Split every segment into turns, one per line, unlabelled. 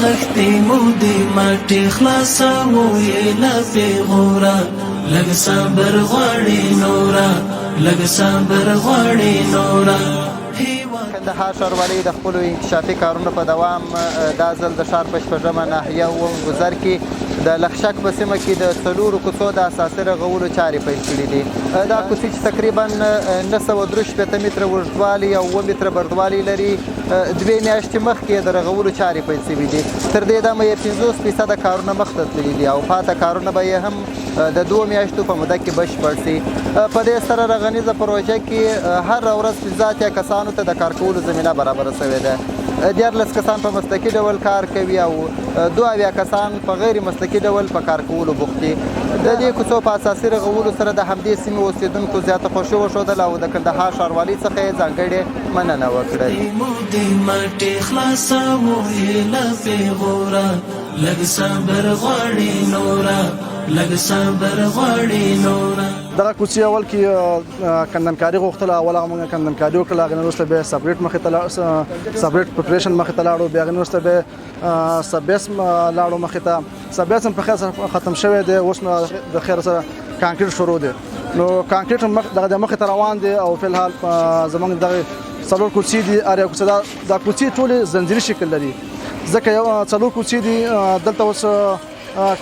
غختي مودي ماټي خلاصو لا پیغورا لګ صبر غواړي نورا لګ صبر غواړي نورا.
کندهار ښاروالۍ د خپلو انکشافي کارونو په دوام دا ځل د ښار په شپږمه ناحیه اووم ګذر کې د لخشک په سیمه کې د 4 کوڅو د اساسي رغولو چارې پیل کړي دي. دا کوڅې چې تقریبا 963 متره اوږدوالی او 2 متره بردوالی لري 2 میاشتې مخکې د رغولو چارې پیل شوي دي. تر دې دمه یې 50% کارونه مخته تللي دي او پاته کارونه به یې هم د 2 میاشتو په موده کې بشپړ شي. په دې سره رغنیزه پروژه کې هر ورځ 15 کسانو ته د کار کولو زمینه برابره شوې ده. 14 کسان په مسلکي ډول کار کوي او 2 کسان په غیر مسلکي ډول په کار کولو بوخت دي. د دې کوڅو په اساسي رغولو سره د همدې سیمې اوسېدونکو زیاته خوښي وښودله او د کندهار ښاروالۍ څخه یې ځانګړې مننه وکړه.
دغه کوڅې اول کې کندنکاري غوښتله، اول هغه موږ کندنکاري وکړله، هغې نه وروسته بیا سپریټ مخې ته سپریټ پریپریشن مخې ته لاړو، بیا هغې نه وروسته بیا سبیس لاړو مخې ته. سبیس هم په خیر سره ختم شوی دی، اوس نو د خیر سره کانکریټ شروع دی. نو کانکریټ هم دغه مخې ته روان دی او فلحال زموږ دغه 4 کوڅې دي. هر یو کوڅه دا کوڅې ټولې زنځیري شکل لري ځکه یو 4 کوڅې دي. دلته اوس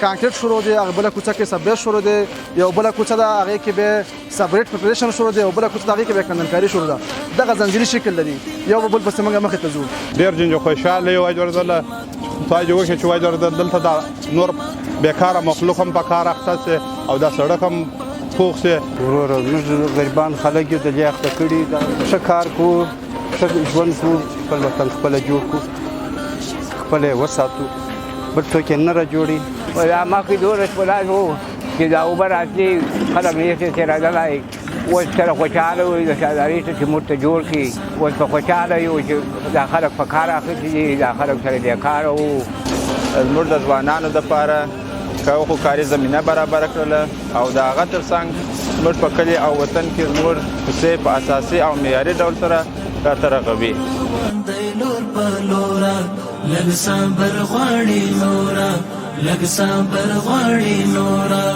کانکریټ شروع دی، هغه بله کوڅه کې سبیس شروع دی، یو بله کوڅه ده هغې کې بیا سپریټ پریپریشن شروع دی، یو بله کوڅه ده هغې کې بیا کندنکاري شروع ده. دغه زنځیري شکل لري، یو به بل پسې موږ مخې ته ځو.
ډېر جنجو خوشحاله یو وایدورځله تای جو چې وایدورځل دلته دا نور بیکاره مخلوق هم په کار اخته سي او دا سړک هم پوخ سي.
ورور موږ غریبان خلک یو د لیاقته کړي، ښه کار کوو، ښه ژوند کوو، خپل وطن خپله جوړ کړو، خپله یې وساتو، بل څوک یې نه راجوړي.
مخکې دولس پلاس وو چې دا اوبه راتلې خلک نېستې تېرېدلی، اوس سره خوشحاله وو د شهردارۍ څه چې موږ ته جوړ کړي. اوس په خوشحاله یو چې دا خلک په کار اخیستي دي، دا خلک سره بیکاره وو.
زموږ د ځوانانو دپاره خو کاري زمینه برابره کړله او د هغه تر څنګ زموږ په کلي او وطن کې زموږ کوڅې په اساسي او معیاري ډول سره راته رغوي.
لږ صبر غواړي نورا لږ صبر غواړي نورا.